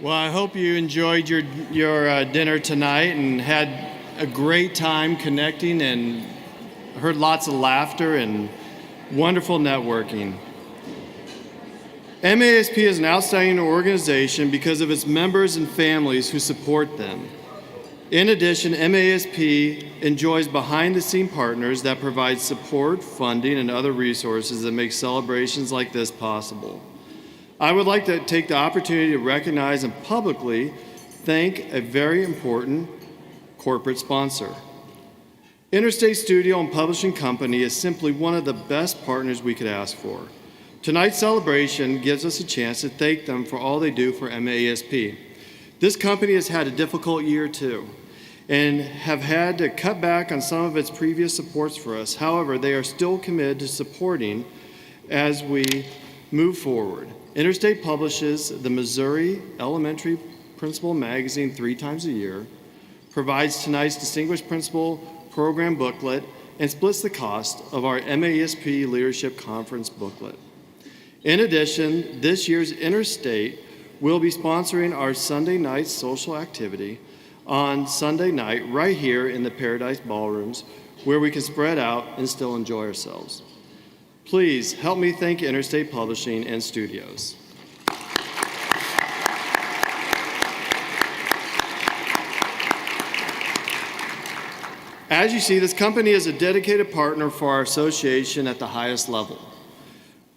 Well, I hope you enjoyed your dinner tonight and had a great time connecting and heard lots of laughter and wonderful networking. MAESP is an outstanding organization because of its members and families who support them. In addition, MAESP enjoys behind-the-scenes partners that provide support, funding, and other resources that make celebrations like this possible. I would like to take the opportunity to recognize and publicly thank a very important corporate sponsor. Interstate Studio and Publishing Company is simply one of the best partners we could ask for. Tonight's celebration gives us a chance to thank them for all they do for MAESP. This company has had a difficult year too, and have had to cut back on some of its previous supports for us. However, they are still committed to supporting as we move forward. Interstate publishes the Missouri Elementary Principal Magazine 3 times a year, provides tonight's Distinguished Principal Program booklet, and splits the cost of our MAESP Leadership Conference booklet. In addition, this year's Interstate will be sponsoring our Sunday night social activity on Sunday night right here in the Paradise Ballrooms, where we can spread out and still enjoy ourselves. Please help me thank Interstate Publishing and Studios. As you see, this company is a dedicated partner for our association at the highest level.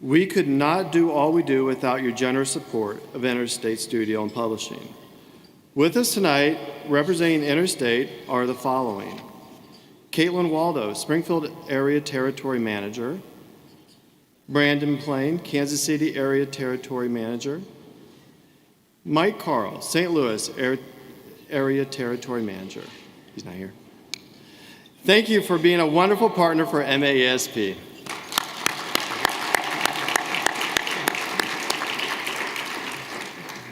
We could not do all we do without your generous support of Interstate Studio and Publishing. With us tonight, representing Interstate, are the following: Caitlin Waldo, Springfield Area Territory Manager; Brandon Plain, Kansas City Area Territory Manager; Mike Carl, St. Louis Area Territory Manager. He's not here. Thank you for being a wonderful partner for MAESP.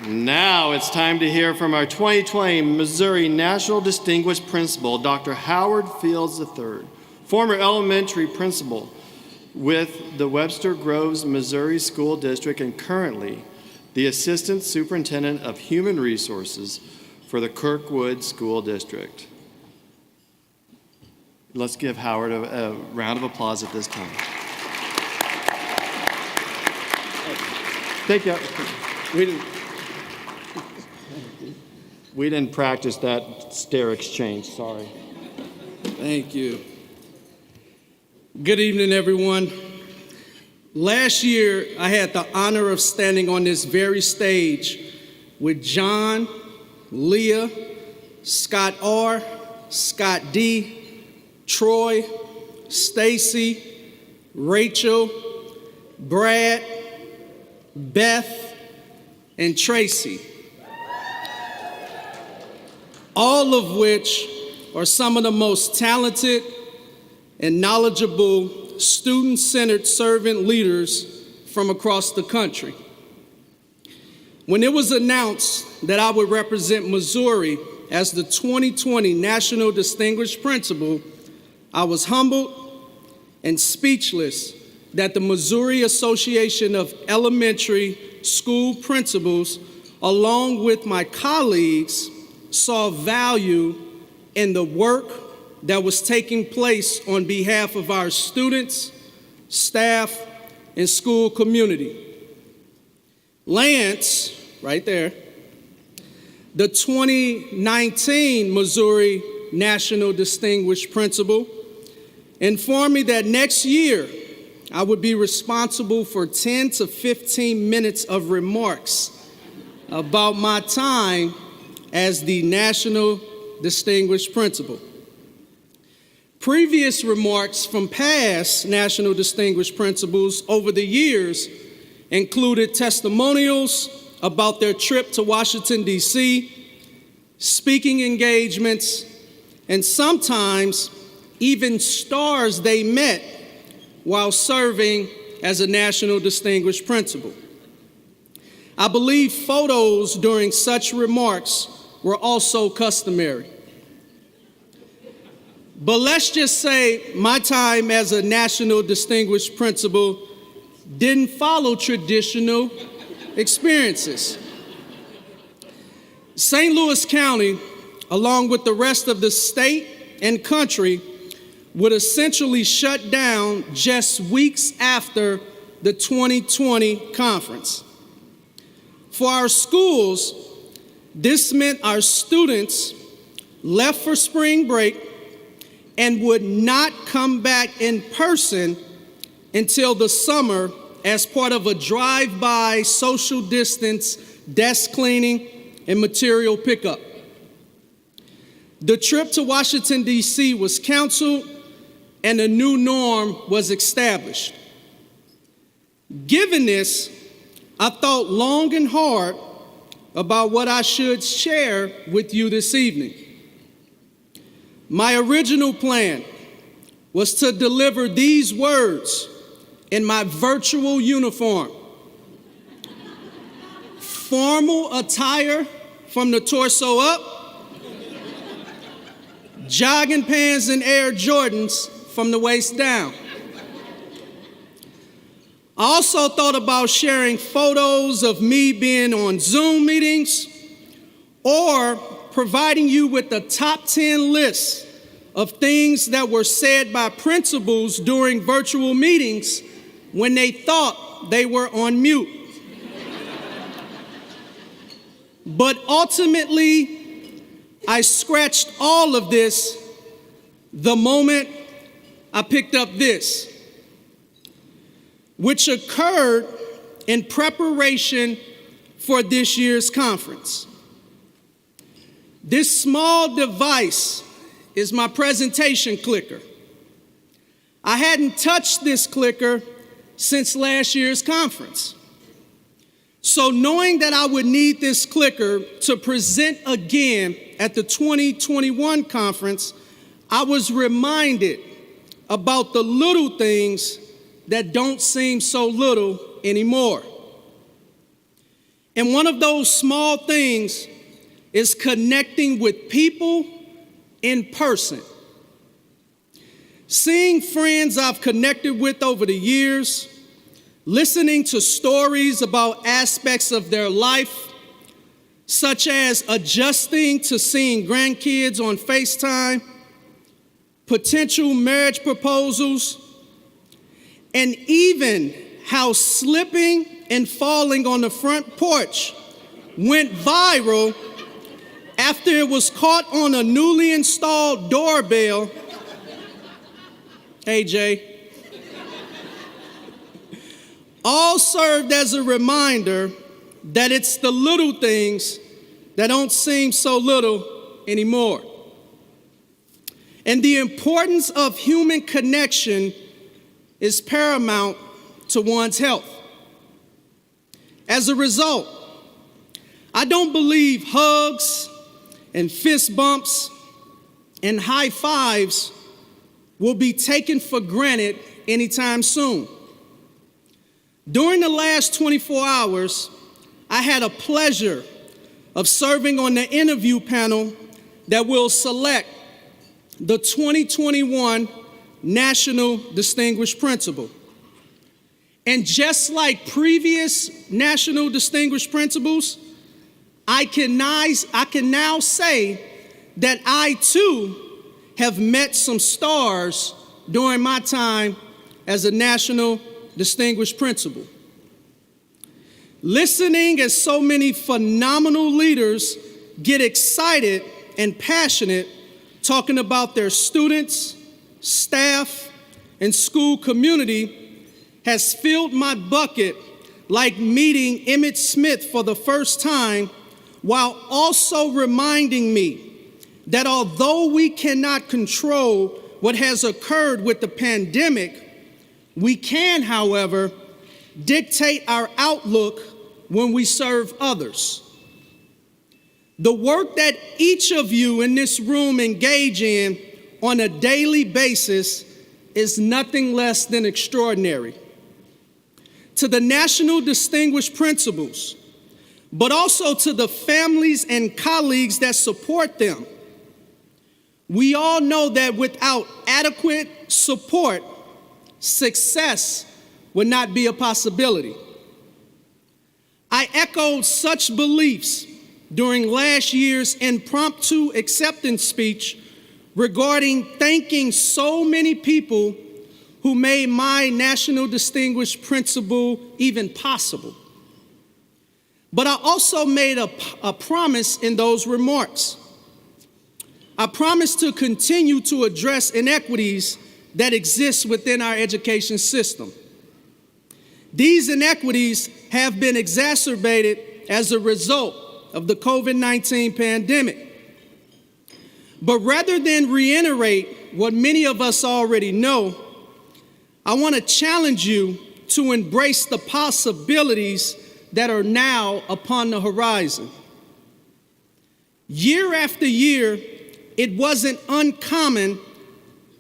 Now it's time to hear from our 2020 Missouri National Distinguished Principal, Dr. Howard Fields III, former elementary principal with the Webster Groves, Missouri School District, and currently the Assistant Superintendent of Human Resources for the Kirkwood School District. Let's give Howard a round of applause at this time. Thank you. We didn't practice that stare exchange, sorry. Thank you. Good evening, everyone. Last year, I had the honor of standing on this very stage with John, Leah, Scott R., Scott D., Troy, Stacy, Rachel, Brad, Beth, and Tracy, all of which are some of the most talented and knowledgeable student-centered servant leaders from across the country. When it was announced that I would represent Missouri as the 2020 National Distinguished Principal, I was humbled and speechless that the Missouri Association of Elementary School Principals, along with my colleagues, saw value in the work that was taking place on behalf of our students, staff, and school community. Lance, right there, the 2019 Missouri National Distinguished Principal, informed me that next year I would be responsible for 10 to 15 minutes of remarks about my time as the National Distinguished Principal. Previous remarks from past National Distinguished Principals over the years included testimonials about their trip to Washington, D.C., speaking engagements, and sometimes even stars they met while serving as a National Distinguished Principal. I believe photos during such remarks were also customary. But let's just say my time as a National Distinguished Principal didn't follow traditional experiences. St. Louis County, along with the rest of the state and country, would essentially shut down just weeks after the 2020 conference. For our schools, this meant our students left for spring break and would not come back in person until the summer as part of a drive-by social distance desk cleaning and material pickup. The trip to Washington, D.C. was canceled and a new norm was established. Given this, I thought long and hard about what I should share with you this evening. My original plan was to deliver these words in my virtual uniform. Formal attire from the torso up, jogging pants and Air Jordans from the waist down. I also thought about sharing photos of me being on Zoom meetings or providing you with the top 10 list of things that were said by principals during virtual meetings when they thought they were on mute. But ultimately, I scratched all of this the moment I picked up this, which occurred in preparation for this year's conference. This small device is my presentation clicker. I hadn't touched this clicker since last year's conference. So knowing that I would need this clicker to present again at the 2021 conference, I was reminded about the little things that don't seem so little anymore. And one of those small things is connecting with people in person. Seeing friends I've connected with over the years, listening to stories about aspects of their life, such as adjusting to seeing grandkids on FaceTime, potential marriage proposals, and even how slipping and falling on the front porch went viral after it was caught on a newly installed doorbell. Hey, Jay. All served as a reminder that it's the little things that don't seem so little anymore. And the importance of human connection is paramount to one's health. As a result, I don't believe hugs and fist bumps and high fives will be taken for granted anytime soon. During the last 24 hours, I had a pleasure of serving on the interview panel that will select the 2021 National Distinguished Principal. And just like previous National Distinguished Principals, I can now say that I too have met some stars during my time as a National Distinguished Principal. Listening as so many phenomenal leaders get excited and passionate talking about their students, staff, and school community has filled my bucket like meeting Emmitt Smith for the first time, while also reminding me that although we cannot control what has occurred with the pandemic, we can, however, dictate our outlook when we serve others. The work that each of you in this room engage in on a daily basis is nothing less than extraordinary. To the National Distinguished Principals, but also to the families and colleagues that support them, we all know that without adequate support, success would not be a possibility. I echoed such beliefs during last year's impromptu acceptance speech regarding thanking so many people who made my National Distinguished Principal even possible. But I also made a promise in those remarks. I promised to continue to address inequities that exist within our education system. These inequities have been exacerbated as a result of the COVID-19 pandemic. But rather than reiterate what many of us already know, I want to challenge you to embrace the possibilities that are now upon the horizon. Year after year, it wasn't uncommon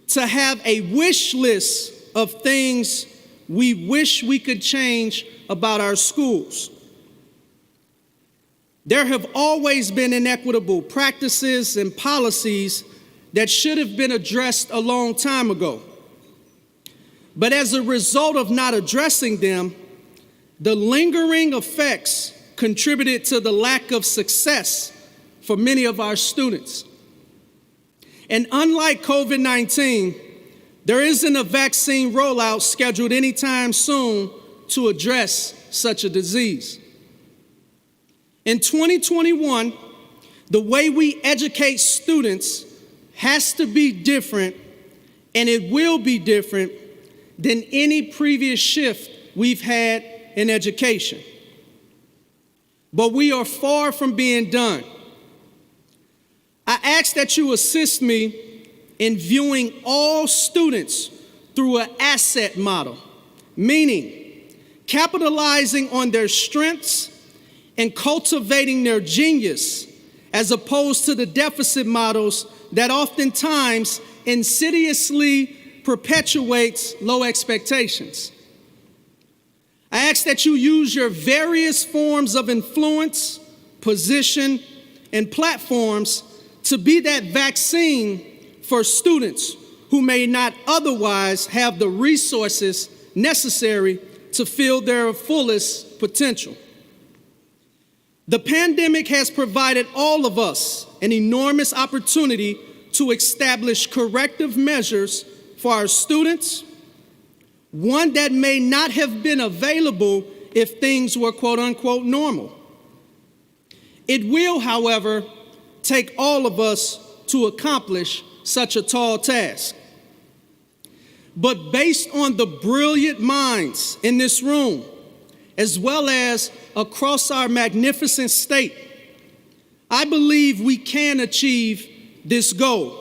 to have a wish list of things we wish we could change about our schools. There have always been inequitable practices and policies that should have been addressed a long time ago. But as a result of not addressing them, the lingering effects contributed to the lack of success for many of our students. And unlike COVID-19, there isn't a vaccine rollout scheduled anytime soon to address such a disease. In 2021, the way we educate students has to be different, and it will be different than any previous shift we've had in education. But we are far from being done. I ask that you assist me in viewing all students through an asset model, meaning capitalizing on their strengths and cultivating their genius, as opposed to the deficit models that oftentimes insidiously perpetuates low expectations. I ask that you use your various forms of influence, position, and platforms to be that vaccine for students who may not otherwise have the resources necessary to fill their fullest potential. The pandemic has provided all of us an enormous opportunity to establish corrective measures for our students, one that may not have been available if things were quote unquote normal. It will, however, take all of us to accomplish such a tall task. But based on the brilliant minds in this room, as well as across our magnificent state, I believe we can achieve this goal.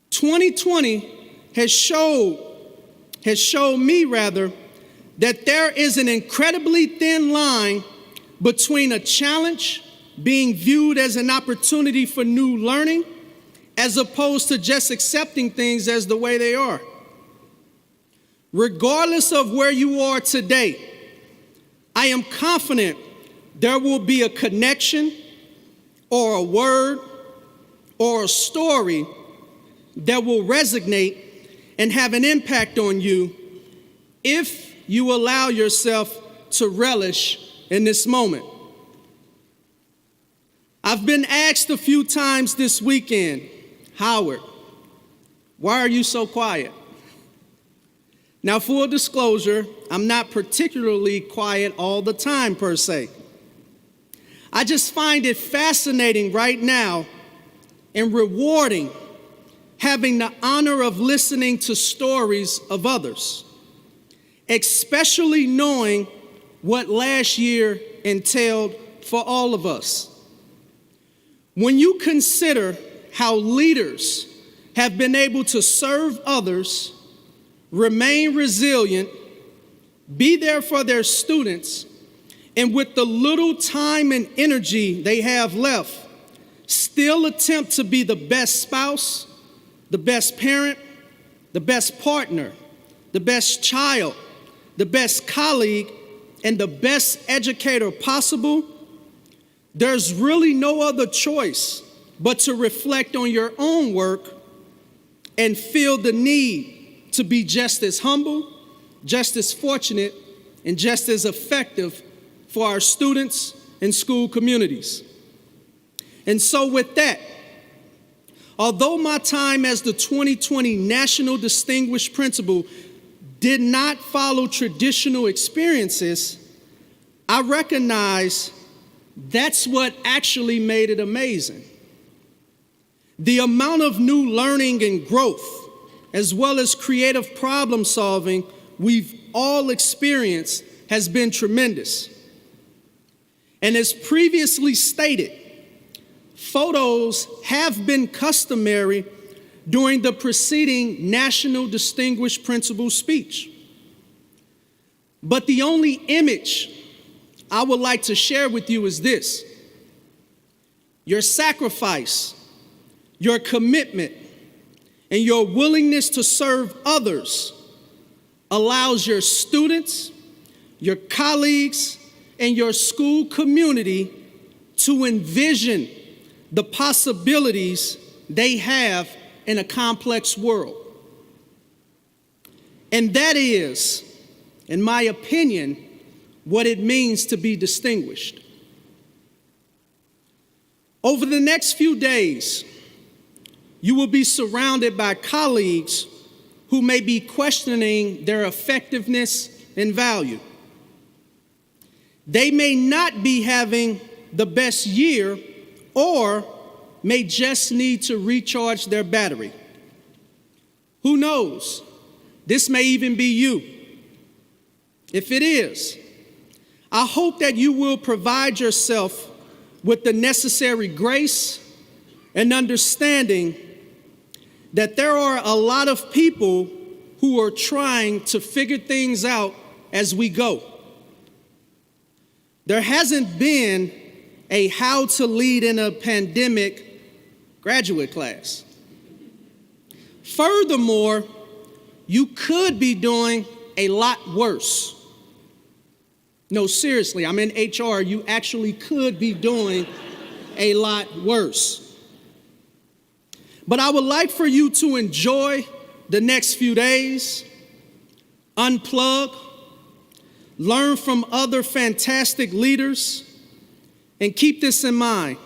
2020 has showed me that there is an incredibly thin line between a challenge being viewed as an opportunity for new learning, as opposed to just accepting things as the way they are. Regardless of where you are today, I am confident there will be a connection or a word or a story that will resonate and have an impact on you if you allow yourself to relish in this moment. I've been asked a few times this weekend, Howard, why are you so quiet? Now, full disclosure, I'm not particularly quiet all the time per se. I just find it fascinating right now and rewarding having the honor of listening to stories of others, especially knowing what last year entailed for all of us. When you consider how leaders have been able to serve others, remain resilient, be there for their students, and with the little time and energy they have left, still attempt to be the best spouse, the best parent, the best partner, the best child, the best colleague, and the best educator possible, there's really no other choice but to reflect on your own work and feel the need to be just as humble, just as fortunate, and just as effective for our students and school communities. And so with that, although my time as the 2020 National Distinguished Principal did not follow traditional experiences, I recognize that's what actually made it amazing. The amount of new learning and growth, as well as creative problem solving we've all experienced, has been tremendous. And as previously stated, photos have been customary during the preceding National Distinguished Principal speech. But the only image I would like to share with you is this: your sacrifice, your commitment, and your willingness to serve others allows your students, your colleagues, and your school community to envision the possibilities they have in a complex world. And that is, in my opinion, what it means to be distinguished. Over the next few days, you will be surrounded by colleagues who may be questioning their effectiveness and value. They may not be having the best year or may just need to recharge their battery. Who knows? This may even be you. If it is, I hope that you will provide yourself with the necessary grace and understanding that there are a lot of people who are trying to figure things out as we go. There hasn't been a how to lead in a pandemic graduate class. Furthermore, you could be doing a lot worse. No, seriously, I'm in HR. You actually could be doing a lot worse. But I would like for you to enjoy the next few days, unplug, learn from other fantastic leaders, and keep this in mind.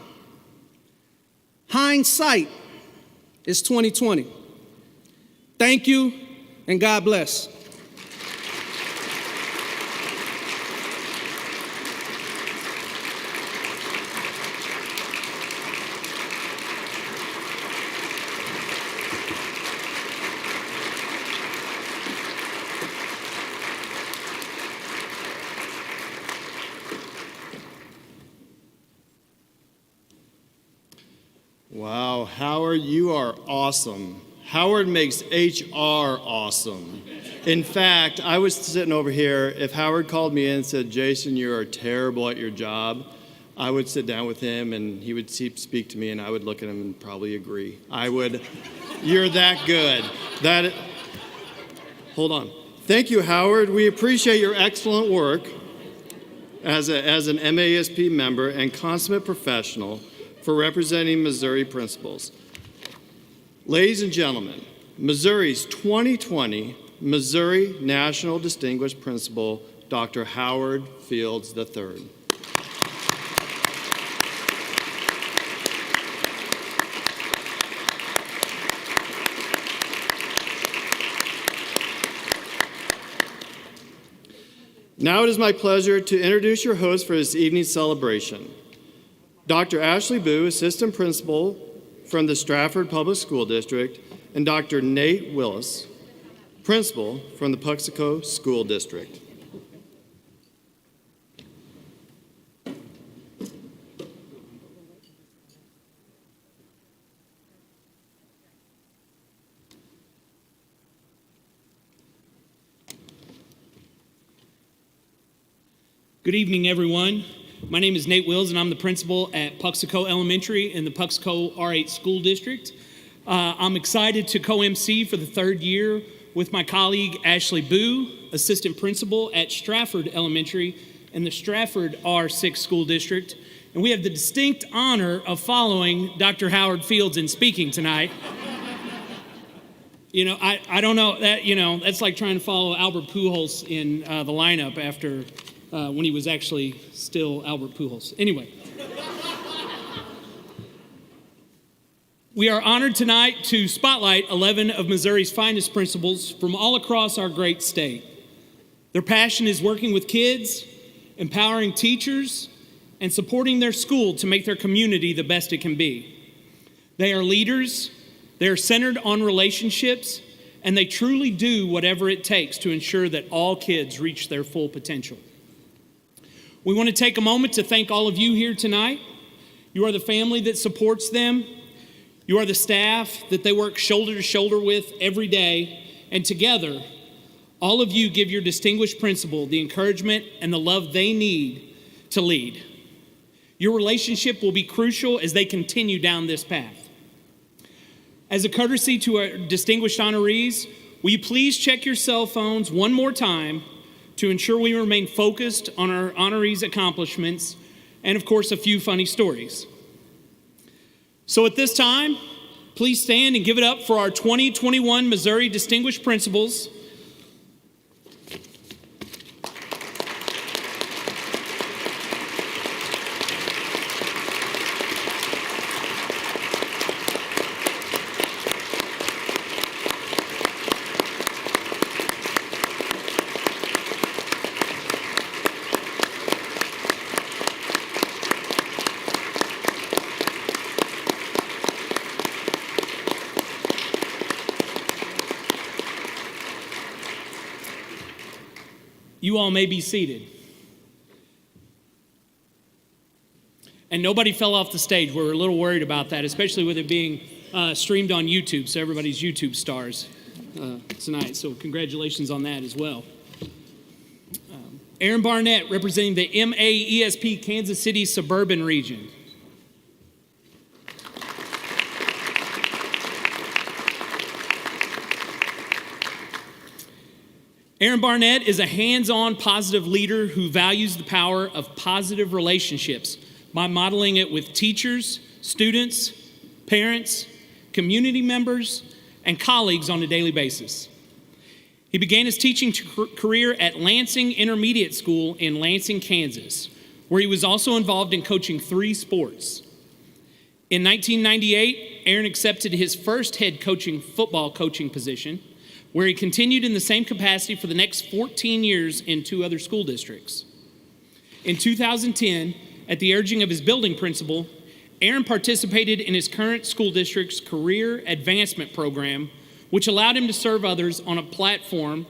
Hindsight is 2020. Thank you, and God bless. Wow, Howard, you are awesome. Howard makes HR awesome. In fact, I was sitting over here. If Howard called me in and said, "Jason, you are terrible at your job," I would sit down with him and he would speak to me and I would look at him and probably agree. You're that good. Hold on. Thank you, Howard. We appreciate your excellent work as an MAESP member and consummate professional for representing Missouri principals. Ladies and gentlemen, Missouri's 2020 Missouri National Distinguished Principal, Dr. Howard Fields III. Now it is my pleasure to introduce your host for this evening's celebration. Dr. Ashley Boo, Assistant Principal from the Stratford Public School District, and Dr. Nate Willis, Principal from the Puxico School District. Good evening, everyone. My name is Nate Wills, and I'm the principal at Puxico Elementary in the Puxico R8 School District. I'm excited to co-MC for the third year with my colleague Ashley Boo, assistant principal at Stratford Elementary in the Stratford R6 School District. And we have the distinct honor of following Dr. Howard Fields in speaking tonight. I don't know, that's like trying to follow Albert Pujols in the lineup after when he was actually still Albert Pujols. Anyway. We are honored tonight to spotlight 11 of Missouri's finest principals from all across our great state. Their passion is working with kids, empowering teachers, and supporting their school to make their community the best it can be. They are leaders, they are centered on relationships, and they truly do whatever it takes to ensure that all kids reach their full potential. We want to take a moment to thank all of you here tonight. You are the family that supports them. You are the staff that they work shoulder to shoulder with every day, and together, all of you give your distinguished principal the encouragement and the love they need to lead. Your relationship will be crucial as they continue down this path. As a courtesy to our distinguished honorees, will you please check your cell phones one more time to ensure we remain focused on our honorees' accomplishments and, of course, a few funny stories. So at this time, please stand and give it up for our 2021 Missouri Distinguished Principals. You all may be seated. And nobody fell off the stage. We're a little worried about that, especially with it being streamed on YouTube, so everybody's YouTube stars tonight. So congratulations on that as well. Aaron Barnett, representing the MAESP Kansas City Suburban Region. Aaron Barnett is a hands-on positive leader who values the power of positive relationships by modeling it with teachers, students, parents, community members, and colleagues on a daily basis. He began his teaching career at Lansing Intermediate School in Lansing, Kansas, where he was also involved in coaching 3 sports. In 1998, Aaron accepted his first head football coaching position, where he continued in the same capacity for the next 14 years in 2 other school districts. In 2010, at the urging of his building principal, Aaron participated in his current school district's career advancement program, which allowed him to serve others on a platform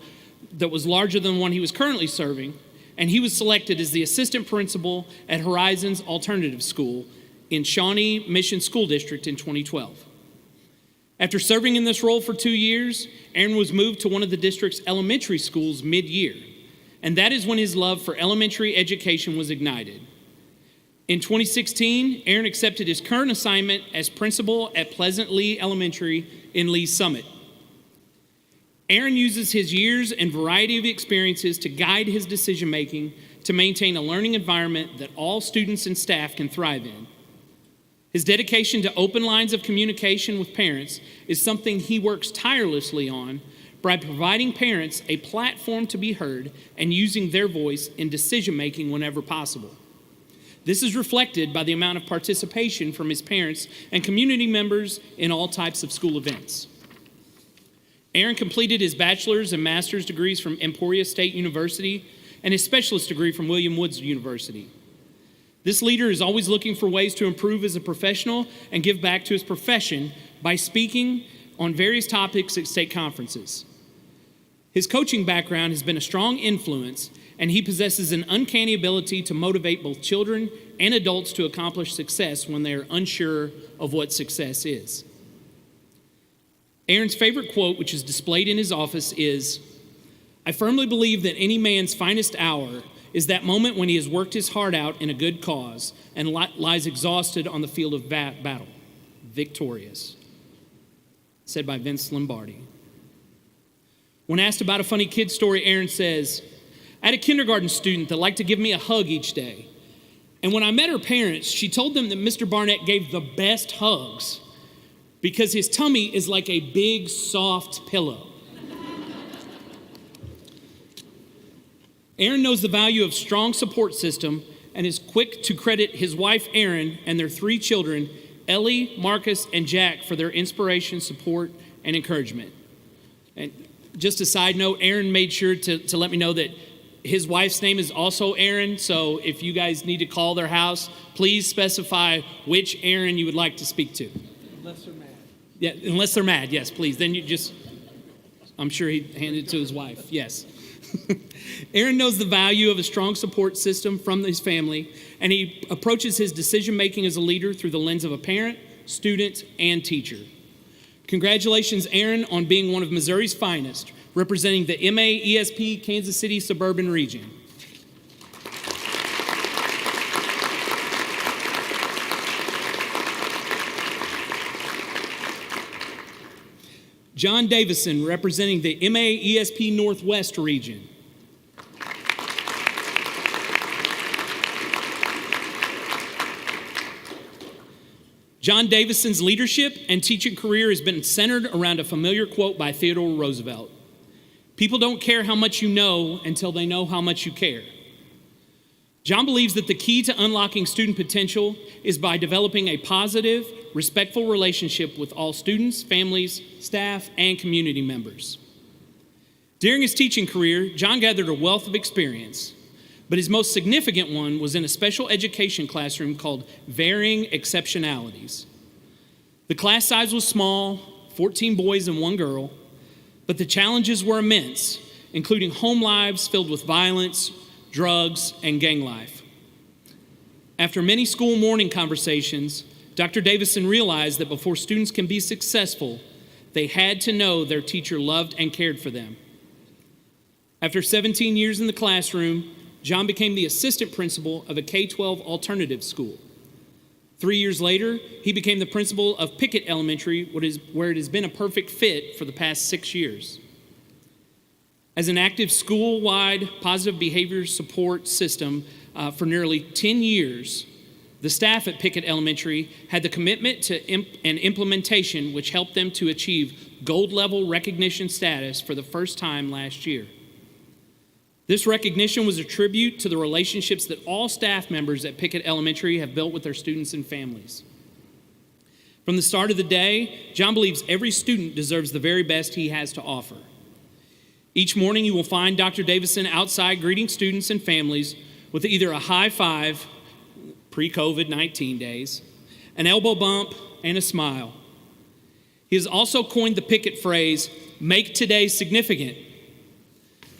that was larger than one he was currently serving, and he was selected as the assistant principal at Horizons Alternative School in Shawnee Mission School District in 2012. After serving in this role for 2 years, Aaron was moved to one of the district's elementary schools mid-year, and that is when his love for elementary education was ignited. In 2016, Aaron accepted his current assignment as principal at Pleasant Lee Elementary in Lee's Summit. Aaron uses his years and variety of experiences to guide his decision-making to maintain a learning environment that all students and staff can thrive in. His dedication to open lines of communication with parents is something he works tirelessly on by providing parents a platform to be heard and using their voice in decision-making whenever possible. This is reflected by the amount of participation from his parents and community members in all types of school events. Aaron completed his bachelor's and master's degrees from Emporia State University and his specialist degree from William Woods University. This leader is always looking for ways to improve as a professional and give back to his profession by speaking on various topics at state conferences. His coaching background has been a strong influence, and he possesses an uncanny ability to motivate both children and adults to accomplish success when they are unsure of what success is. Aaron's favorite quote, which is displayed in his office, is, "I firmly believe that any man's finest hour is that moment when he has worked his heart out in a good cause and lies exhausted on the field of battle, victorious." Said by Vince Lombardi. When asked about a funny kid story, Aaron says, "I had a kindergarten student that liked to give me a hug each day. And when I met her parents, she told them that Mr. Barnett gave the best hugs because his tummy is like a big, soft pillow." Aaron knows the value of strong support system and is quick to credit his wife, Erin, and their 3 children, Ellie, Marcus, and Jack, for their inspiration, support, and encouragement. And just a side note, Aaron made sure to let me know that his wife's name is also Erin, so if you guys need to call their house, please specify which Erin you would like to speak to. Unless they're mad. Yeah, unless they're mad, yes, please. Then you just, I'm sure he'd hand it to his wife, yes. Aaron knows the value of a strong support system from his family, and he approaches his decision-making as a leader through the lens of a parent, student, and teacher. Congratulations, Aaron, on being one of Missouri's finest, representing the MAESP Kansas City suburban region. John Davison, representing the MAESP Northwest region. John Davison's leadership and teaching career has been centered around a familiar quote by Theodore Roosevelt. People don't care how much you know until they know how much you care. John believes that the key to unlocking student potential is by developing a positive, respectful relationship with all students, families, staff, and community members. During his teaching career, John gathered a wealth of experience, but his most significant one was in a special education classroom called Varying Exceptionalities. The class size was small, 14 boys and 1 girl, but the challenges were immense, including home lives filled with violence, drugs, and gang life. After many school morning conversations, Dr. Davison realized that before students can be successful, they had to know their teacher loved and cared for them. After 17 years in the classroom, John became the assistant principal of a K-12 alternative school. 3 years later, he became the principal of Pickett Elementary, where it has been a perfect fit for the past 6 years. As an active school-wide positive behavior support system for nearly 10 years, the staff at Pickett Elementary had the commitment to and implementation which helped them to achieve gold-level recognition status for the first time last year. This recognition was a tribute to the relationships that all staff members at Pickett Elementary have built with their students and families. From the start of the day, John believes every student deserves the very best he has to offer. Each morning, you will find Dr. Davison outside greeting students and families with either a high five, pre-COVID-19 days, an elbow bump, and a smile. He has also coined the Pickett phrase, "Make today significant."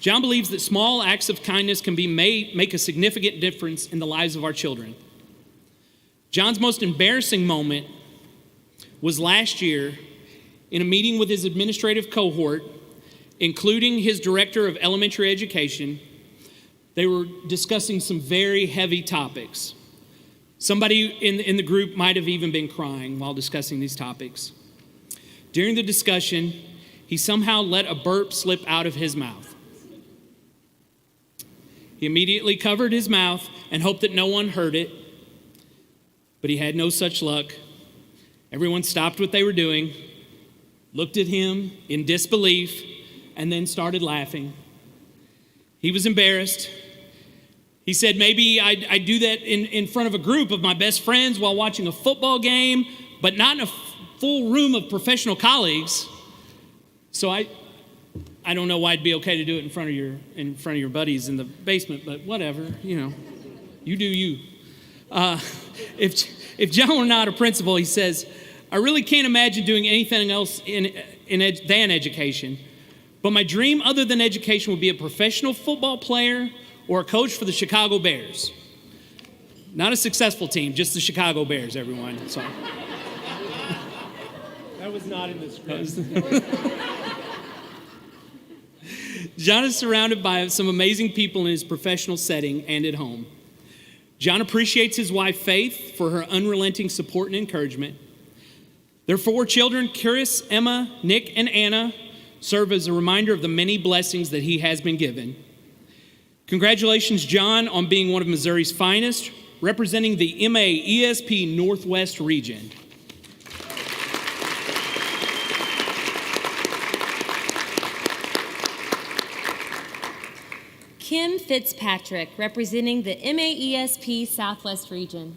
John believes that small acts of kindness can make a significant difference in the lives of our children. John's most embarrassing moment was last year in a meeting with his administrative cohort, including his director of elementary education. They were discussing some very heavy topics. Somebody in the group might have even been crying while discussing these topics. During the discussion, he somehow let a burp slip out of his mouth. He immediately covered his mouth and hoped that no one heard it, but he had no such luck. Everyone stopped what they were doing, looked at him in disbelief, and then started laughing. He was embarrassed. He said, maybe I do that in front of a group of my best friends while watching a football game, but not in a full room of professional colleagues. So I don't know why it'd be okay to do it in front of your buddies in the basement, but whatever, you do you. If John were not a principal, he says, I really can't imagine doing anything else than education. But my dream other than education would be a professional football player or a coach for the Chicago Bears. Not a successful team, just the Chicago Bears, everyone. So. That was not in the script. John is surrounded by some amazing people in his professional setting and at home. John appreciates his wife, Faith, for her unrelenting support and encouragement. Their 4 children, Chris, Emma, Nick, and Anna, serve as a reminder of the many blessings that he has been given. Congratulations, John, on being one of Missouri's finest, representing the MAESP Northwest region. Kim Fitzpatrick, representing the MAESP Southwest Region.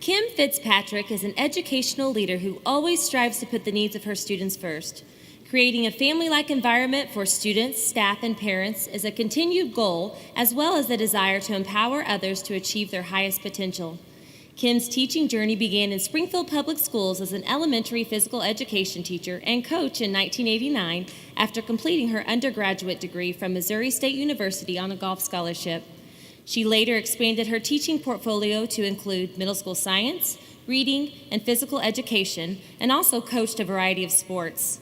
Kim Fitzpatrick is an educational leader who always strives to put the needs of her students first. Creating a family-like environment for students, staff, and parents is a continued goal, as well as the desire to empower others to achieve their highest potential. Kim's teaching journey began in Springfield Public Schools as an elementary physical education teacher and coach in 1989 after completing her undergraduate degree from Missouri State University on a golf scholarship. She later expanded her teaching portfolio to include middle school science, reading, and physical education, and also coached a variety of sports.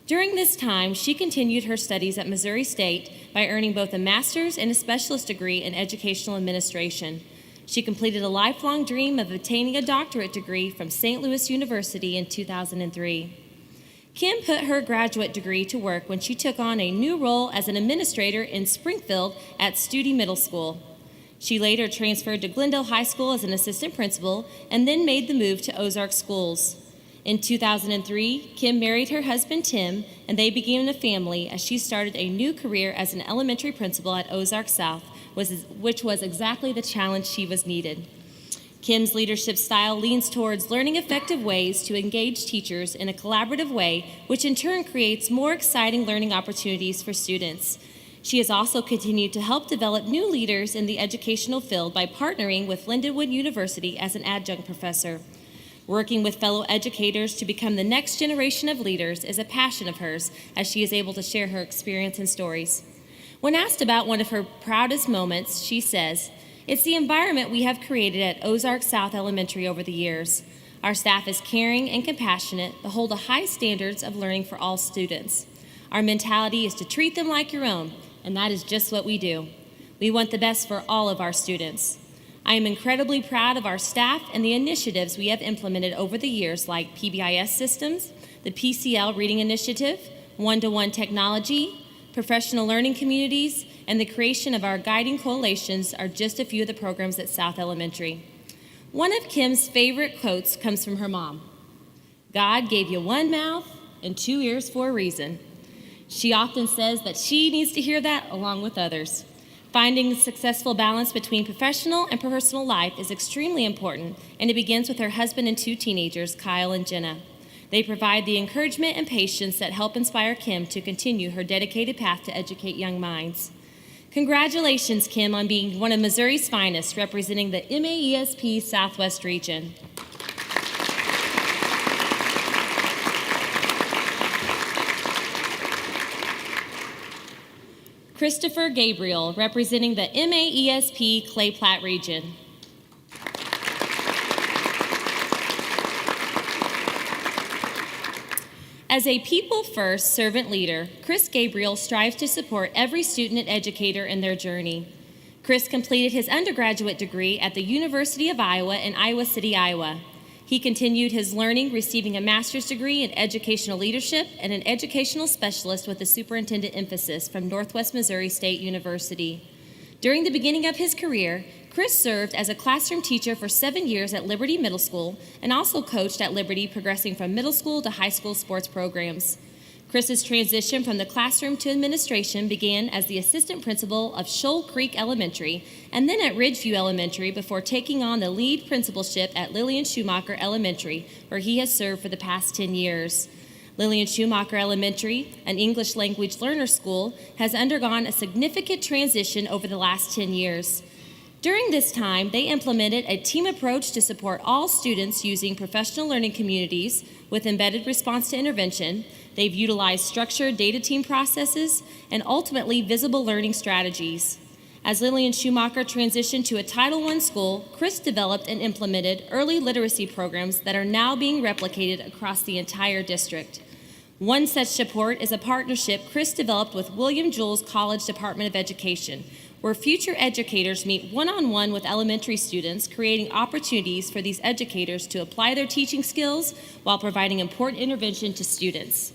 During this time, she continued her studies at Missouri State by earning both a master's and a specialist degree in educational administration. She completed a lifelong dream of obtaining a doctorate degree from St. Louis University in 2003. Kim put her graduate degree to work when she took on a new role as an administrator in Springfield at Studi Middle School. She later transferred to Glendale High School as an assistant principal and then made the move to Ozark Schools. In 2003, Kim married her husband Tim, and they began a family as she started a new career as an elementary principal at Ozark South, which was exactly the challenge she was needed. Kim's leadership style leans towards learning effective ways to engage teachers in a collaborative way, which in turn creates more exciting learning opportunities for students. She has also continued to help develop new leaders in the educational field by partnering with Lindenwood University as an adjunct professor. Working with fellow educators to become the next generation of leaders is a passion of hers, as she is able to share her experience and stories. When asked about one of her proudest moments, she says, "It's the environment we have created at Ozark South Elementary over the years. Our staff is caring and compassionate, but hold a high standards of learning for all students. Our mentality is to treat them like your own, and that is just what we do. We want the best for all of our students. I am incredibly proud of our staff and the initiatives we have implemented over the years, like PBIS systems, the PCL Reading Initiative, one-to-one technology, professional learning communities, and the creation of our guiding coalitions are just a few of the programs at South Elementary." One of Kim's favorite quotes comes from her mom. "God gave you one mouth and two ears for a reason." She often says that she needs to hear that along with others. Finding a successful balance between professional and personal life is extremely important, and it begins with her husband and two teenagers, Kyle and Jenna. They provide the encouragement and patience that help inspire Kim to continue her dedicated path to educate young minds. Congratulations, Kim, on being one of Missouri's finest, representing the MAESP Southwest Region. Christopher Gabriel, representing the MAESP Clay Platte Region. As a people-first servant leader, Chris Gabriel strives to support every student and educator in their journey. Chris completed his undergraduate degree at the University of Iowa in Iowa City, Iowa. He continued his learning, receiving a master's degree in educational leadership and an educational specialist with a superintendent emphasis from Northwest Missouri State University. During the beginning of his career, Chris served as a classroom teacher for 7 years at Liberty Middle School and also coached at Liberty, progressing from middle school to high school sports programs. Chris's transition from the classroom to administration began as the assistant principal of Shoal Creek Elementary and then at Ridgeview Elementary before taking on the lead principalship at Lillian Schumacher Elementary, where he has served for the past 10 years. Lillian Schumacher Elementary, an English language learner school, has undergone a significant transition over the last 10 years. During this time, they implemented a team approach to support all students using professional learning communities with embedded response to intervention. They've utilized structured data team processes and ultimately visible learning strategies. As Lillian Schumacher transitioned to a Title I school, Chris developed and implemented early literacy programs that are now being replicated across the entire district. One such support is a partnership Chris developed with William Jules College Department of Education, where future educators meet one-on-one with elementary students, creating opportunities for these educators to apply their teaching skills while providing important intervention to students.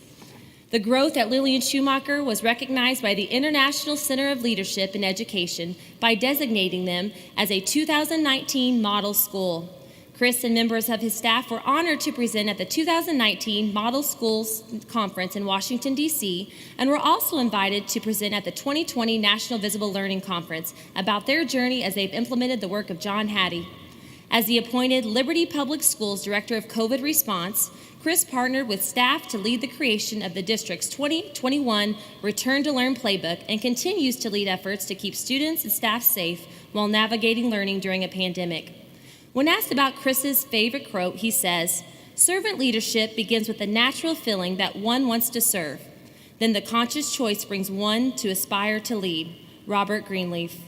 The growth at Lillian Schumacher was recognized by the International Center of Leadership in Education by designating them as a 2019 model school. Chris and members of his staff were honored to present at the 2019 Model Schools Conference in Washington, D.C., and were also invited to present at the 2020 National Visible Learning Conference about their journey as they've implemented the work of John Hattie. As the appointed Liberty Public Schools Director of COVID Response, Chris partnered with staff to lead the creation of the district's 2021 Return to Learn Playbook and continues to lead efforts to keep students and staff safe while navigating learning during a pandemic. When asked about Chris's favorite quote, he says, "Servant leadership begins with the natural feeling that one wants to serve. Then the conscious choice brings one to aspire to lead." Robert Greenleaf.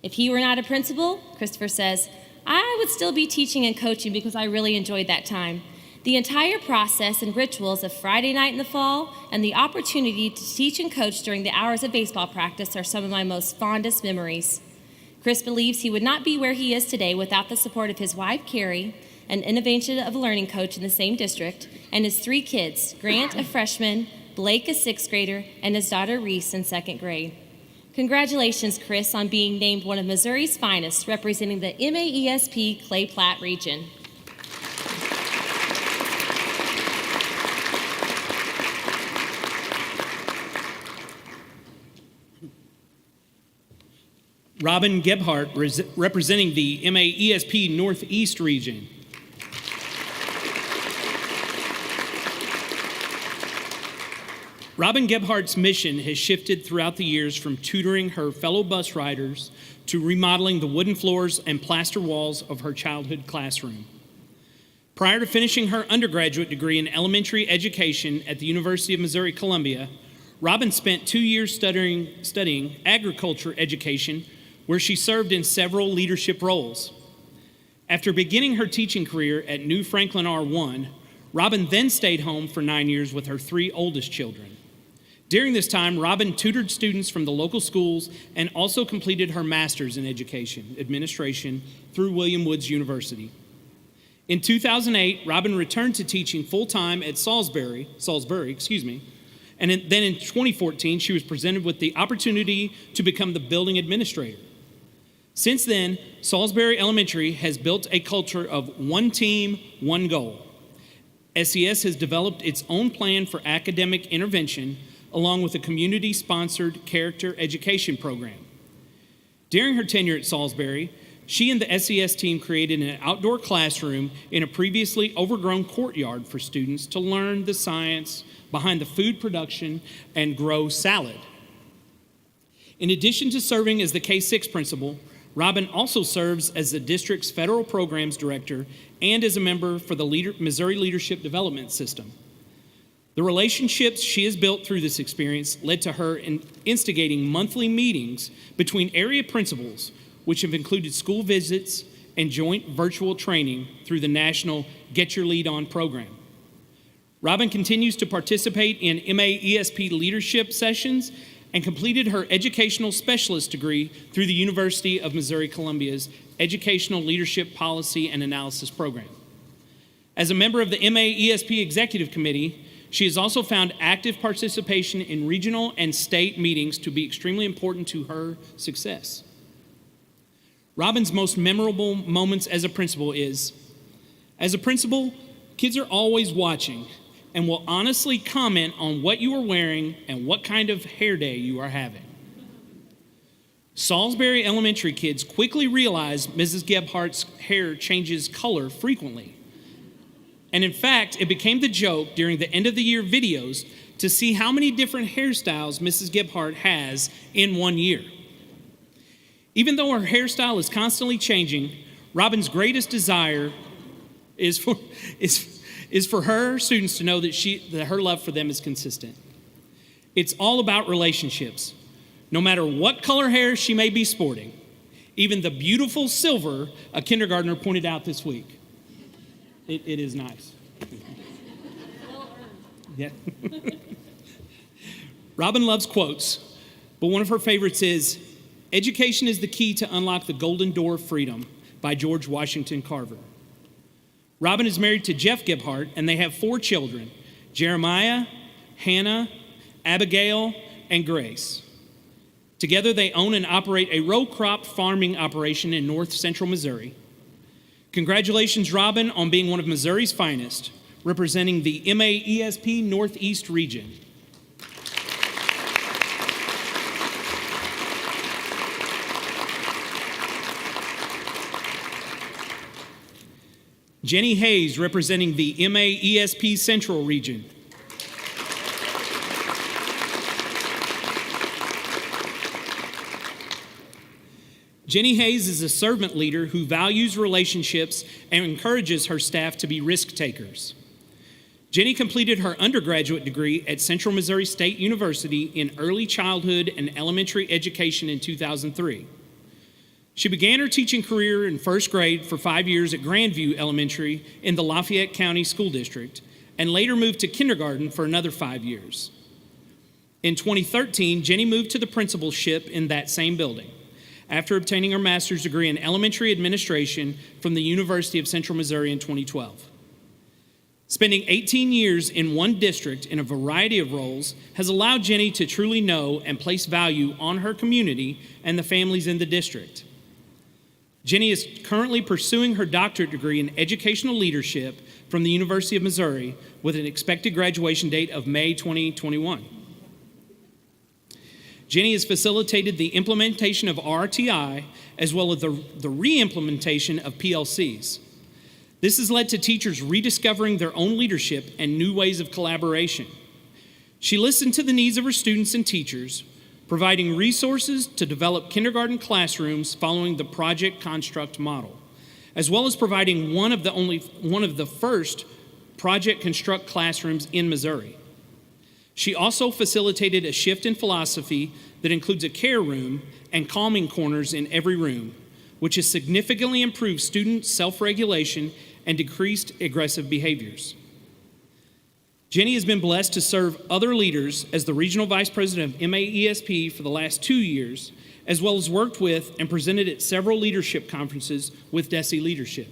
If he were not a principal, Christopher says, "I would still be teaching and coaching because I really enjoyed that time. The entire process and rituals of Friday night in the fall and the opportunity to teach and coach during the hours of baseball practice are some of my most fondest memories." Chris believes he would not be where he is today without the support of his wife, Carrie, an innovation of a learning coach in the same district, and his 3 kids, Grant, a freshman, Blake, a 6th grader, and his daughter, Reese, in 2nd grade. Congratulations, Chris, on being named one of Missouri's finest, representing the MAESP Clay Platte region. Robin Gebhardt, representing the MAESP Northeast region. Robin Gebhardt's mission has shifted throughout the years from tutoring her fellow bus riders to remodeling the wooden floors and plaster walls of her childhood classroom. Prior to finishing her undergraduate degree in elementary education at the University of Missouri-Columbia, Robin spent 2 years studying agriculture education, where she served in several leadership roles. After beginning her teaching career at New Franklin R1, Robin then stayed home for 9 years with her 3 oldest children. During this time, Robin tutored students from the local schools and also completed her master's in education administration through William Woods University. In 2008, Robin returned to teaching full-time at Salisbury, and then in 2014, she was presented with the opportunity to become the building administrator. Since then, Salisbury Elementary has built a culture of one team, one goal. SES has developed its own plan for academic intervention, along with a community-sponsored character education program. During her tenure at Salisbury, she and the SES team created an outdoor classroom in a previously overgrown courtyard for students to learn the science behind the food production and grow salad. In addition to serving as the K-6 principal, Robin also serves as the district's federal programs director and as a member for the Missouri Leadership Development System. The relationships she has built through this experience led to her instigating monthly meetings between area principals, which have included school visits and joint virtual training through the national Get Your Lead On program. Robin continues to participate in MAESP leadership sessions and completed her educational specialist degree through the University of Missouri-Columbia's Educational Leadership Policy and Analysis program. As a member of the MAESP Executive Committee, she has also found active participation in regional and state meetings to be extremely important to her success. Robin's most memorable moments as a principal is, as a principal, kids are always watching and will honestly comment on what you are wearing and what kind of hair day you are having. Salisbury Elementary kids quickly realized Mrs. Gebhardt's hair changes color frequently. And in fact, it became the joke during the end of the year videos to see how many different hairstyles Mrs. Gebhardt has in 1 year. Even though her hairstyle is constantly changing, Robin's greatest desire is for her students to know that her love for them is consistent. It's all about relationships. No matter what color hair she may be sporting, even the beautiful silver a kindergartner pointed out this week. It is nice. Yeah. Robin loves quotes, but one of her favorites is, "Education is the key to unlock the golden door of freedom," by George Washington Carver. Robin is married to Jeff Gebhardt, and they have 4 children, Jeremiah, Hannah, Abigail, and Grace. Together, they own and operate a row crop farming operation in north central Missouri. Congratulations, Robin, on being one of Missouri's finest, representing the MAESP Northeast region. Jenny Hayes, representing the MAESP Central region. Jenny Hayes is a servant leader who values relationships and encourages her staff to be risk takers. Jenny completed her undergraduate degree at Central Missouri State University in early childhood and elementary education in 2003. She began her teaching career in first grade for 5 years at Grandview Elementary in the Lafayette County School District, and later moved to kindergarten for another 5 years. In 2013, Jenny moved to the principalship in that same building, after obtaining her master's degree in elementary administration from the University of Central Missouri in 2012. Spending 18 years in one district in a variety of roles has allowed Jenny to truly know and place value on her community and the families in the district. Jenny is currently pursuing her doctorate degree in educational leadership from the University of Missouri with an expected graduation date of May 2021. Jenny has facilitated the implementation of RTI as well as the re-implementation of PLCs. This has led to teachers rediscovering their own leadership and new ways of collaboration. She listened to the needs of her students and teachers, providing resources to develop kindergarten classrooms following the Project Construct model, as well as providing one of the first Project Construct classrooms in Missouri. She also facilitated a shift in philosophy that includes a care room and calming corners in every room, which has significantly improved student self-regulation and decreased aggressive behaviors. Jenny has been blessed to serve other leaders as the Regional Vice President of MAESP for the last 2 years, as well as worked with and presented at several leadership conferences with DESE leadership.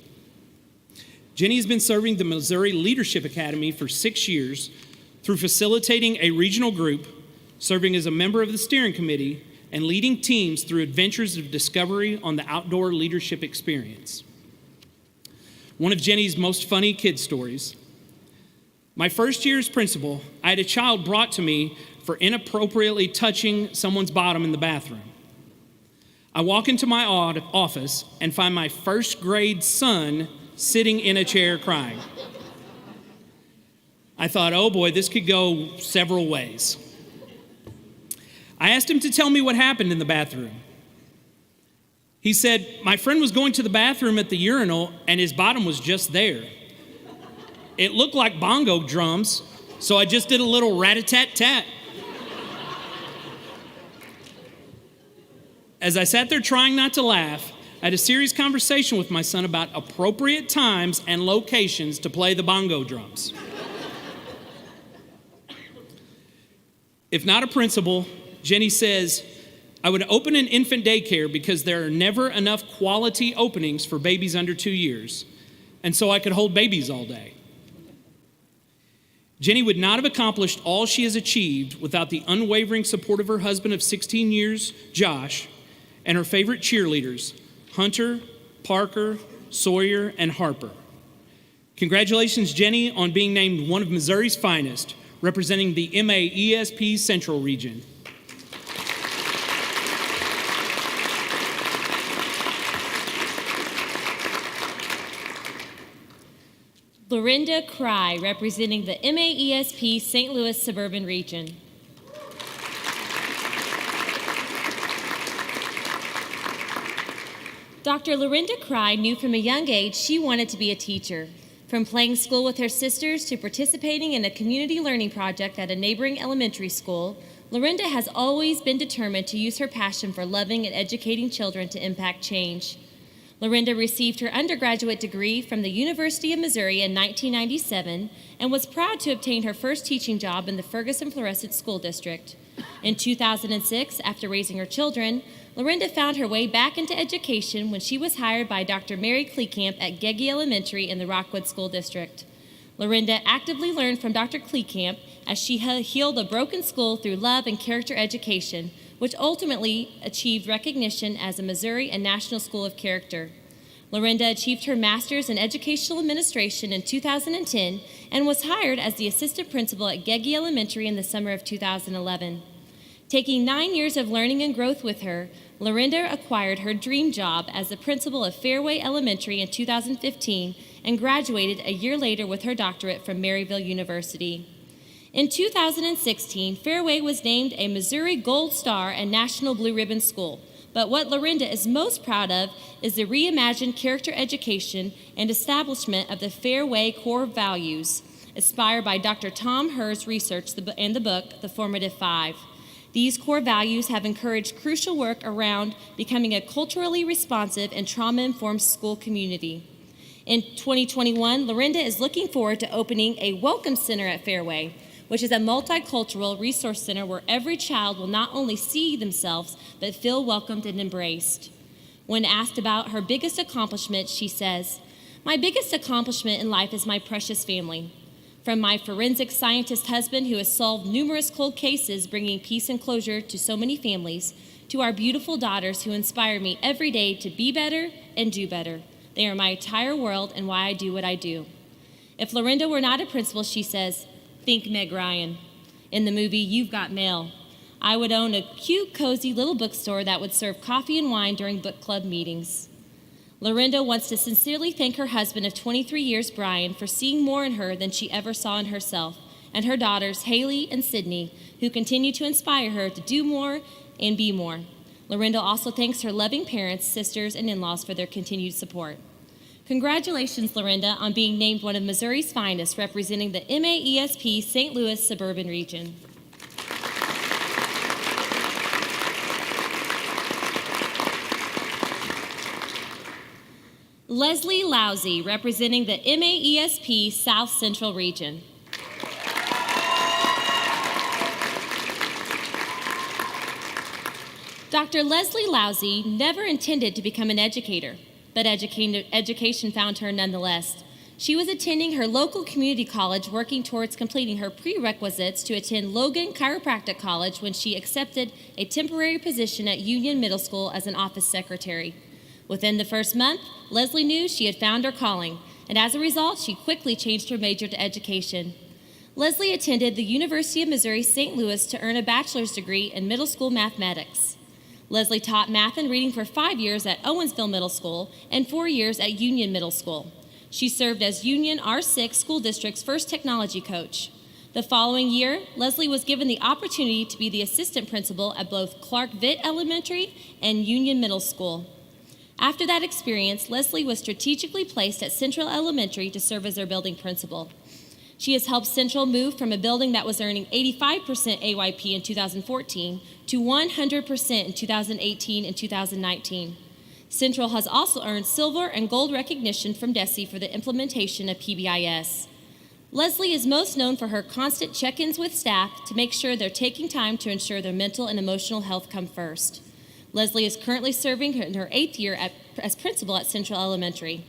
Jenny has been serving the Missouri Leadership Academy for 6 years through facilitating a regional group, serving as a member of the steering committee, and leading teams through adventures of discovery on the outdoor leadership experience. One of Jenny's most funny kid stories. My first year as principal, I had a child brought to me for inappropriately touching someone's bottom in the bathroom. I walk into my office and find my first grade son sitting in a chair crying. I thought, oh boy, this could go several ways. I asked him to tell me what happened in the bathroom. He said, my friend was going to the bathroom at the urinal and his bottom was just there. It looked like bongo drums, so I just did a little rat-a-tat-tat. As I sat there trying not to laugh, I had a serious conversation with my son about appropriate times and locations to play the bongo drums. If not a principal, Jenny says, I would open an infant daycare because there are never enough quality openings for babies under 2 years, and so I could hold babies all day. Jenny would not have accomplished all she has achieved without the unwavering support of her husband of 16 years, Josh, and her favorite cheerleaders, Hunter, Parker, Sawyer, and Harper. Congratulations, Jenny, on being named one of Missouri's finest, representing the MAESP Central region. Lorinda Cry, representing the MAESP St. Louis Suburban Region. Dr. Lorinda Cry knew from a young age she wanted to be a teacher. From playing school with her sisters to participating in a community learning project at a neighboring elementary school, Lorinda has always been determined to use her passion for loving and educating children to impact change. Lorinda received her undergraduate degree from the University of Missouri in 1997 and was proud to obtain her first teaching job in the Ferguson-Florissant School District. In 2006, after raising her children, Lorinda found her way back into education when she was hired by Dr. Mary Kleekamp at Gegge Elementary in the Rockwood School District. Lorinda actively learned from Dr. Kleekamp as she healed a broken school through love and character education, which ultimately achieved recognition as a Missouri and National School of Character. Lorinda achieved her master's in educational administration in 2010 and was hired as the assistant principal at Geggy Elementary in the summer of 2011. Taking 9 years of learning and growth with her, Lorinda acquired her dream job as the principal of Fairway Elementary in 2015 and graduated a year later with her doctorate from Maryville University. In 2016, Fairway was named a Missouri Gold Star and National Blue Ribbon School. But what Lorinda is most proud of is the reimagined character education and establishment of the Fairway core values, inspired by Dr. Tom Herr's research and the book, The Formative Five. These core values have encouraged crucial work around becoming a culturally responsive and trauma-informed school community. In 2021, Lorinda is looking forward to opening a Welcome Center at Fairway, which is a multicultural resource center where every child will not only see themselves, but feel welcomed and embraced. When asked about her biggest accomplishment, she says, "My biggest accomplishment in life is my precious family. From my forensic scientist husband who has solved numerous cold cases, bringing peace and closure to so many families, to our beautiful daughters who inspire me every day to be better and do better. They are my entire world and why I do what I do." If Lorinda were not a principal, she says, think Meg Ryan. In the movie, You've Got Mail. I would own a cute, cozy little bookstore that would serve coffee and wine during book club meetings. Lorinda wants to sincerely thank her husband of 23 years, Brian, for seeing more in her than she ever saw in herself, and her daughters, Haley and Sydney, who continue to inspire her to do more and be more. Lorinda also thanks her loving parents, sisters, and in-laws for their continued support. Congratulations, Lorinda, on being named one of Missouri's finest, representing the MAESP St. Louis suburban region. Leslie Lousy, representing the MAESP South Central region. Dr. Leslie Lousy never intended to become an educator, but education found her nonetheless. She was attending her local community college, working towards completing her prerequisites to attend Logan Chiropractic College when she accepted a temporary position at Union Middle School as an office secretary. Within the first month, Leslie knew she had found her calling, and as a result, she quickly changed her major to education. Leslie attended the University of Missouri St. Louis to earn a bachelor's degree in middle school mathematics. Leslie taught math and reading for 5 years at Owensville Middle School and 4 years at Union Middle School. She served as Union R6 School District's first technology coach. The following year, Leslie was given the opportunity to be the assistant principal at both Clark Vitt Elementary and Union Middle School. After that experience, Leslie was strategically placed at Central Elementary to serve as their building principal. She has helped Central move from a building that was earning 85% AYP in 2014 to 100% in 2018 and 2019. Central has also earned silver and gold recognition from DESE for the implementation of PBIS. Leslie is most known for her constant check-ins with staff to make sure they're taking time to ensure their mental and emotional health come first. Leslie is currently serving in her 8th year as principal at Central Elementary.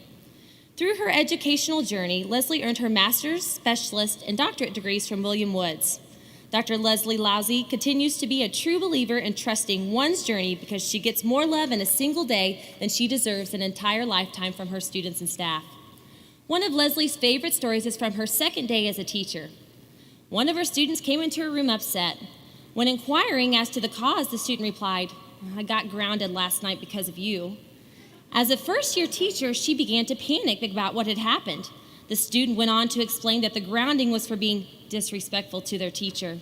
Through her educational journey, Leslie earned her master's, specialist, and doctorate degrees from William Woods. Dr. Leslie Lousy continues to be a true believer in trusting one's journey because she gets more love in a single day than she deserves an entire lifetime from her students and staff. One of Leslie's favorite stories is from her second day as a teacher. One of her students came into her room upset. When inquiring as to the cause, the student replied, "I got grounded last night because of you." As a first-year teacher, she began to panic about what had happened. The student went on to explain that the grounding was for being disrespectful to their teacher.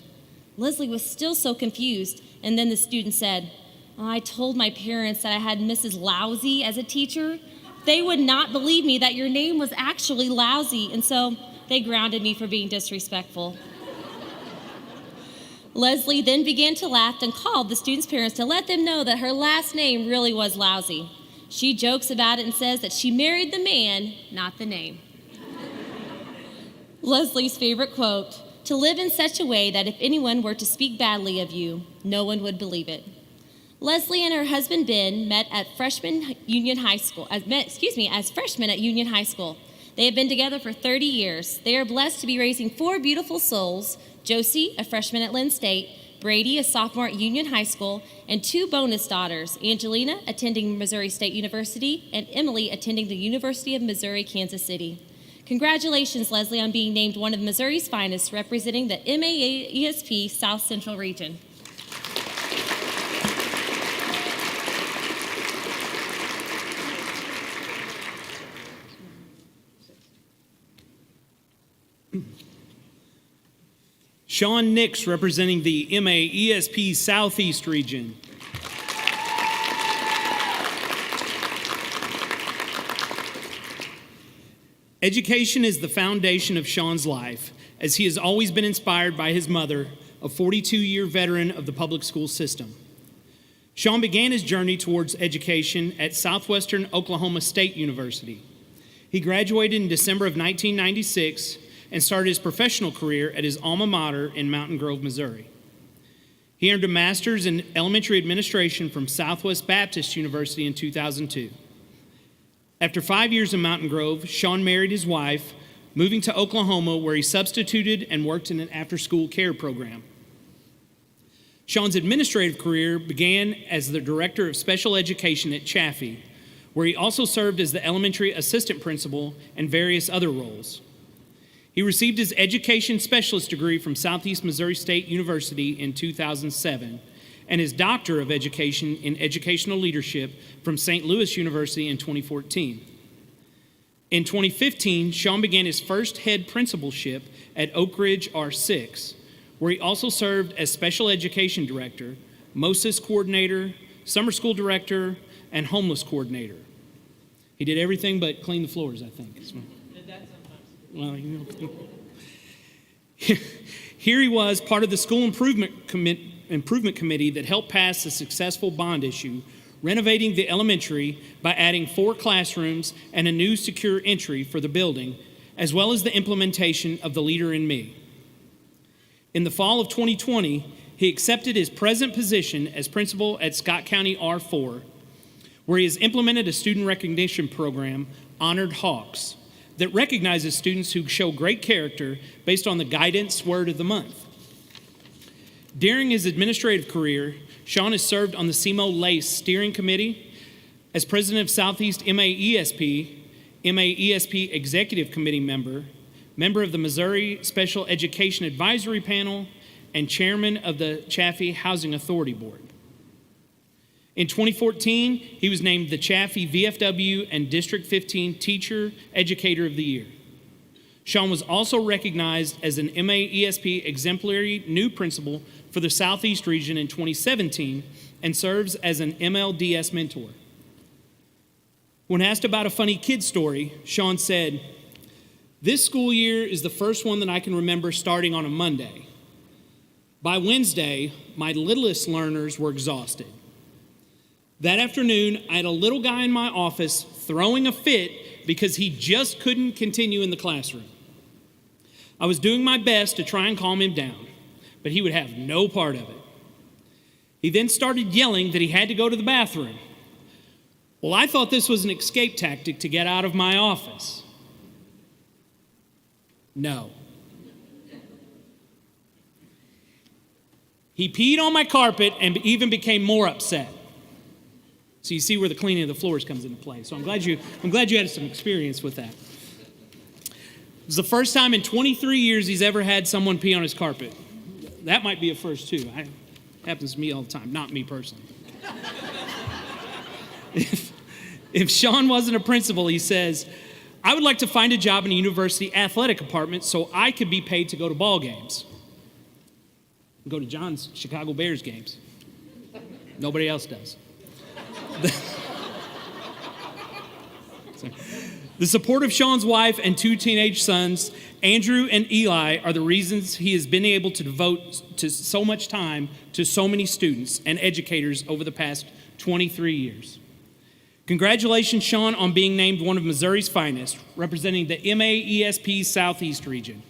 Leslie was still so confused, and then the student said, "I told my parents that I had Mrs. Lousy as a teacher. They would not believe me that your name was actually Lousy, and so they grounded me for being disrespectful." Leslie then began to laugh and called the student's parents to let them know that her last name really was Lousy. She jokes about it and says that she married the man, not the name. Leslie's favorite quote, "To live in such a way that if anyone were to speak badly of you, no one would believe it." Leslie and her husband Ben met at as freshmen at Union High School. They have been together for 30 years. They are blessed to be raising 4 beautiful souls: Josie, a freshman at Lynn State; Brady, a sophomore at Union High School, and 2 bonus daughters, Angelina, attending Missouri State University, and Emily, attending the University of Missouri, Kansas City. Congratulations, Leslie, on being named one of Missouri's finest, representing the MAESP South Central region. Sean Nix, representing the MAESP Southeast region. Education is the foundation of Sean's life, as he has always been inspired by his mother, a 42-year veteran of the public school system. Sean began his journey towards education at Southwestern Oklahoma State University. He graduated in December of 1996 and started his professional career at his alma mater in Mountain Grove, Missouri. He earned a master's in elementary administration from Southwest Baptist University in 2002. After 5 years in Mountain Grove, Sean married his wife, moving to Oklahoma, where he substituted and worked in an after-school care program. Sean's administrative career began as the director of special education at Chaffee, where he also served as the elementary assistant principal and various other roles. He received his education specialist degree from Southeast Missouri State University in 2007 and his Doctor of Education in Educational Leadership from St. Louis University in 2014. In 2015, Sean began his first head principalship at Oak Ridge R6, where he also served as Special Education Director, MOSIS Coordinator, Summer School Director, and Homeless Coordinator. He did everything but clean the floors, I think. Well, you know. Here he was, part of the school improvement committee that helped pass a successful bond issue, renovating the elementary by adding 4 classrooms and a new secure entry for the building, as well as the implementation of the Leader in Me. In the fall of 2020, he accepted his present position as principal at Scott County R4, where he has implemented a student recognition program, Honored Hawks, that recognizes students who show great character based on the guidance word of the month. During his administrative career, Sean has served on the SEMO LACE Steering Committee, as president of Southeast MAESP, MAESP Executive Committee member of the Missouri Special Education Advisory Panel, and chairman of the Chaffee Housing Authority Board. In 2014, he was named the Chaffee VFW and District 15 Teacher Educator of the Year. Sean was also recognized as an MAESP Exemplary New Principal for the Southeast region in 2017 and serves as an MLDS mentor. When asked about a funny kid story, Sean said, "This school year is the first one that I can remember starting on a Monday. By Wednesday, my littlest learners were exhausted. That afternoon, I had a little guy in my office throwing a fit because he just couldn't continue in the classroom. I was doing my best to try and calm him down, but he would have no part of it. He then started yelling that he had to go to the bathroom. Well, I thought this was an escape tactic to get out of my office. No. He peed on my carpet and even became more upset." So you see where the cleaning of the floors comes into play. So I'm glad you had some experience with that. It was the first time in 23 years he's ever had someone pee on his carpet. That might be a first too. It happens to me all the time, not me personally. If Sean wasn't a principal, he says, "I would like to find a job in a university athletic department so I could be paid to go to ball games. Go to John's Chicago Bears games. Nobody else does." The support of Sean's wife and 2 teenage sons, Andrew and Eli, are the reasons he has been able to devote to so much time to so many students and educators over the past 23 years. Congratulations, Sean, on being named one of Missouri's finest, representing the MAESP Southeast region.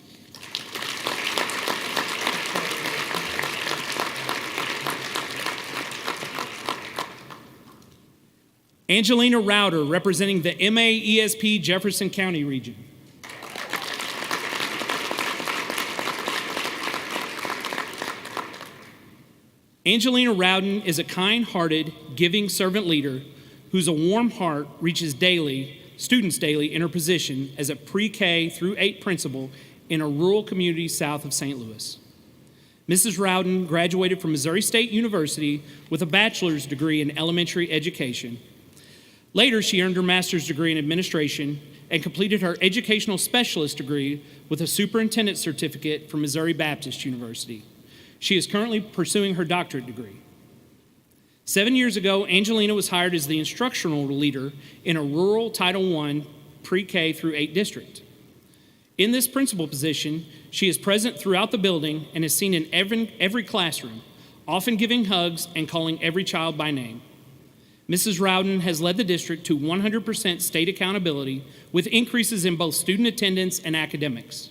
Angelina Rauter, representing the MAESP Jefferson County region. Angelina Rowden is a kind-hearted, giving servant leader whose a warm heart reaches students daily in her position as a pre-K through 8 principal in a rural community south of St. Louis. Mrs. Rowden graduated from Missouri State University with a bachelor's degree in elementary education. Later, she earned her master's degree in administration and completed her educational specialist degree with a superintendent certificate from Missouri Baptist University. She is currently pursuing her doctorate degree. 7 years ago, Angelina was hired as the instructional leader in a rural Title I pre-K through 8 district. In this principal position, she is present throughout the building and is seen in every classroom, often giving hugs and calling every child by name. Mrs. Rowden has led the district to 100% state accountability with increases in both student attendance and academics.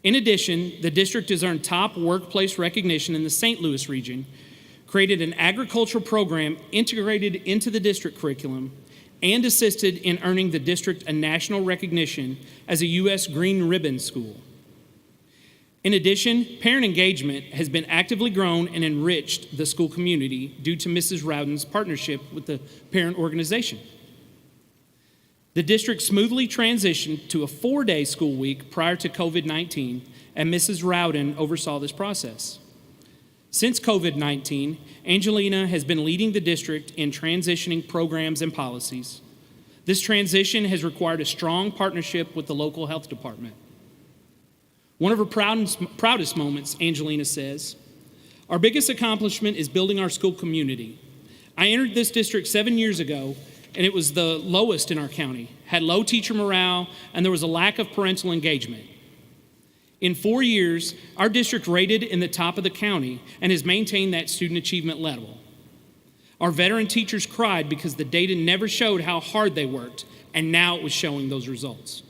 In addition, the district has earned top workplace recognition in the St. Louis region, created an agricultural program integrated into the district curriculum, and assisted in earning the district a national recognition as a U.S. Green Ribbon School. In addition, parent engagement has been actively grown and enriched the school community due to Mrs. Rowden's partnership with the parent organization. The district smoothly transitioned to a 4-day school week prior to COVID-19, and Mrs. Rowden oversaw this process. Since COVID-19, Angelina has been leading the district in transitioning programs and policies. This transition has required a strong partnership with the local health department. One of her proudest moments, Angelina says, "Our biggest accomplishment is building our school community. I entered this district 7 years ago, and it was the lowest in our county, had low teacher morale, and there was a lack of parental engagement. In 4 years, our district rated in the top of the county and has maintained that student achievement level. Our veteran teachers cried because the data never showed how hard they worked, and now it was showing those results.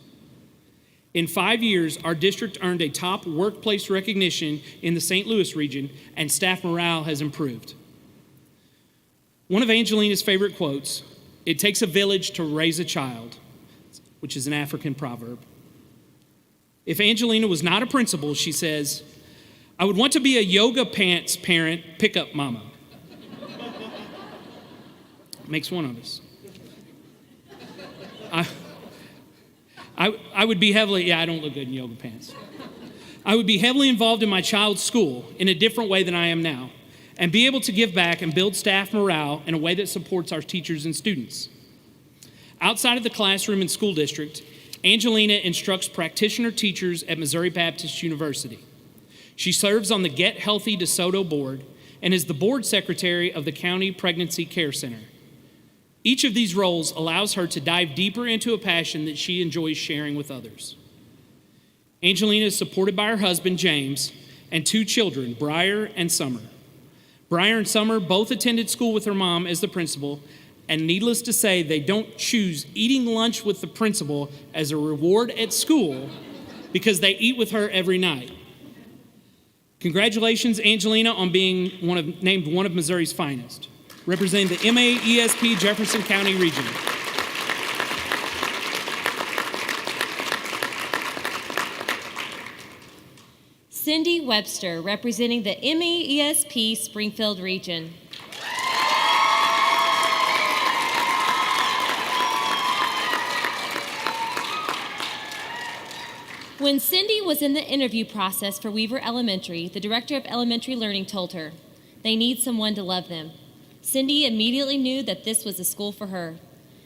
In 5 years, our district earned a top workplace recognition in the St. Louis region, and staff morale has improved." One of Angelina's favorite quotes, "It takes a village to raise a child," which is an African proverb. If Angelina was not a principal, she says, "I would want to be a yoga pants parent pickup mama." Makes one of us. I would be heavily, I don't look good in yoga pants. "I would be heavily involved in my child's school in a different way than I am now, and be able to give back and build staff morale in a way that supports our teachers and students." Outside of the classroom and school district, Angelina instructs practitioner teachers at Missouri Baptist University. She serves on the Get Healthy DeSoto board and is the board secretary of the County Pregnancy Care Center. Each of these roles allows her to dive deeper into a passion that she enjoys sharing with others. Angelina is supported by her husband, James, and 2 children, Briar and Summer. Briar and Summer both attended school with her mom as the principal, and needless to say, they don't choose eating lunch with the principal as a reward at school because they eat with her every night. Congratulations, Angelina, on being named one of Missouri's finest, representing the MAESP Jefferson County region. Cindy Webster, representing the MAESP Springfield region. When Cindy was in the interview process for Weaver Elementary, the director of elementary learning told her, "They need someone to love them." Cindy immediately knew that this was a school for her.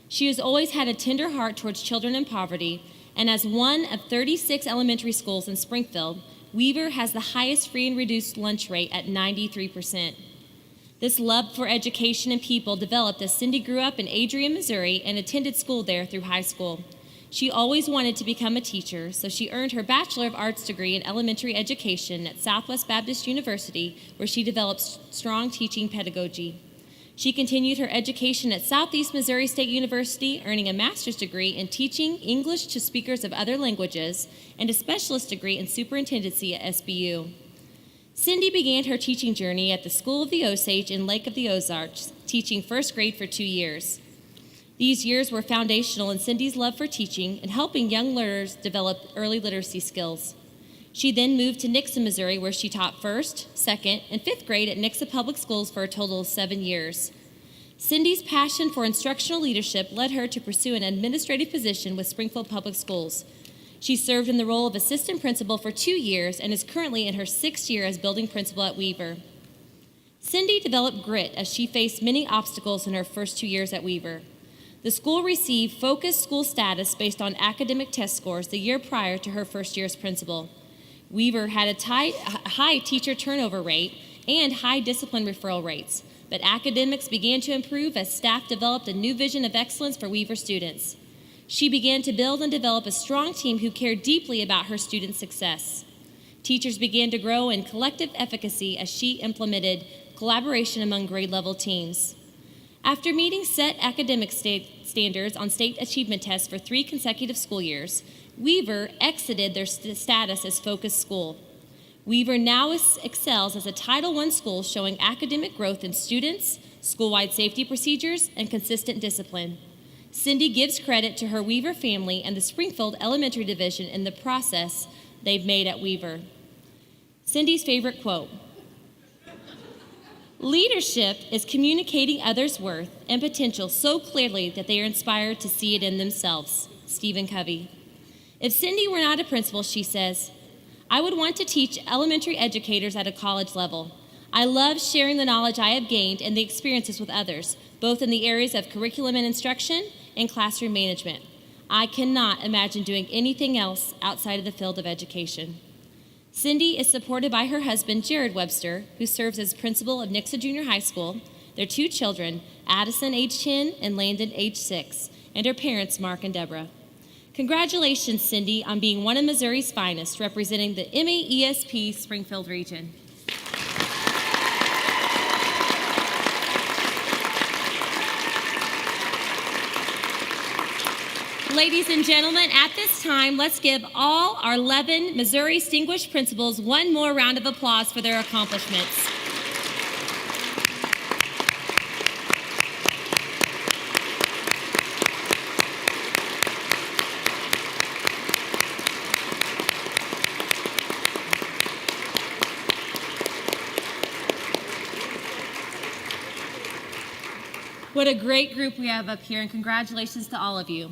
She has always had a tender heart towards children in poverty, and as one of 36 elementary schools in Springfield, Weaver has the highest free and reduced lunch rate at 93%. This love for education and people developed as Cindy grew up in Adrian, Missouri, and attended school there through high school. She always wanted to become a teacher, so she earned her Bachelor of Arts degree in elementary education at Southwest Baptist University, where she developed strong teaching pedagogy. She continued her education at Southeast Missouri State University, earning a master's degree in teaching English to speakers of other languages and a specialist degree in superintendency at SBU. Cindy began her teaching journey at the School of the Osage in Lake of the Ozarks, teaching first grade for 2 years. These years were foundational in Cindy's love for teaching and helping young learners develop early literacy skills. She then moved to Nixa, Missouri, where she taught first, second, and fifth grade at Nixa Public Schools for a total of 7 years. Cindy's passion for instructional leadership led her to pursue an administrative position with Springfield Public Schools. She served in the role of assistant principal for 2 years and is currently in her 6th year as building principal at Weaver. Cindy developed grit as she faced many obstacles in her first 2 years at Weaver. The school received focused school status based on academic test scores the year prior to her first year as principal. Weaver had a high teacher turnover rate and high discipline referral rates, but academics began to improve as staff developed a new vision of excellence for Weaver students. She began to build and develop a strong team who cared deeply about her students' success. Teachers began to grow in collective efficacy as she implemented collaboration among grade-level teams. After meeting set academic standards on state achievement tests for 3 consecutive school years, Weaver exited their status as focused school. Weaver now excels as a Title I school, showing academic growth in students, school-wide safety procedures, and consistent discipline. Cindy gives credit to her Weaver family and the Springfield Elementary Division in the process they've made at Weaver. Cindy's favorite quote: "Leadership is communicating others' worth and potential so clearly that they are inspired to see it in themselves." Stephen Covey. If Cindy were not a principal, she says, "I would want to teach elementary educators at a college level. I love sharing the knowledge I have gained and the experiences with others, both in the areas of curriculum and instruction and classroom management. I cannot imagine doing anything else outside of the field of education." Cindy is supported by her husband, Jared Webster, who serves as principal of Nixa Junior High School, their 2 children, Addison, age 10, and Landon, age 6, and her parents, Mark and Deborah. Congratulations, Cindy, on being one of Missouri's finest, representing the MAESP Springfield region. Ladies and gentlemen, at this time, let's give all our 11 Missouri distinguished principals one more round of applause for their accomplishments. What a great group we have up here, and congratulations to all of you.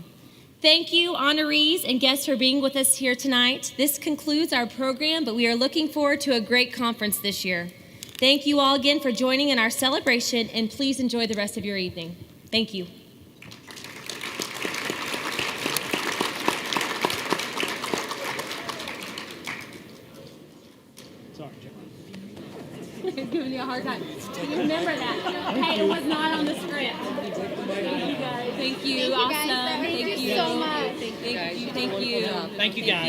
Thank you, honorees and guests, for being with us here tonight. This concludes our program, but we are looking forward to a great conference this year. Thank you all again for joining in our celebration, and please enjoy the rest of your evening. Thank you. Sorry, He's giving you a hard time. You remember that. Hey, it was not on the script. Thank you guys. Thank you. Awesome. Thank you so much. Thank you. Thank you, guys.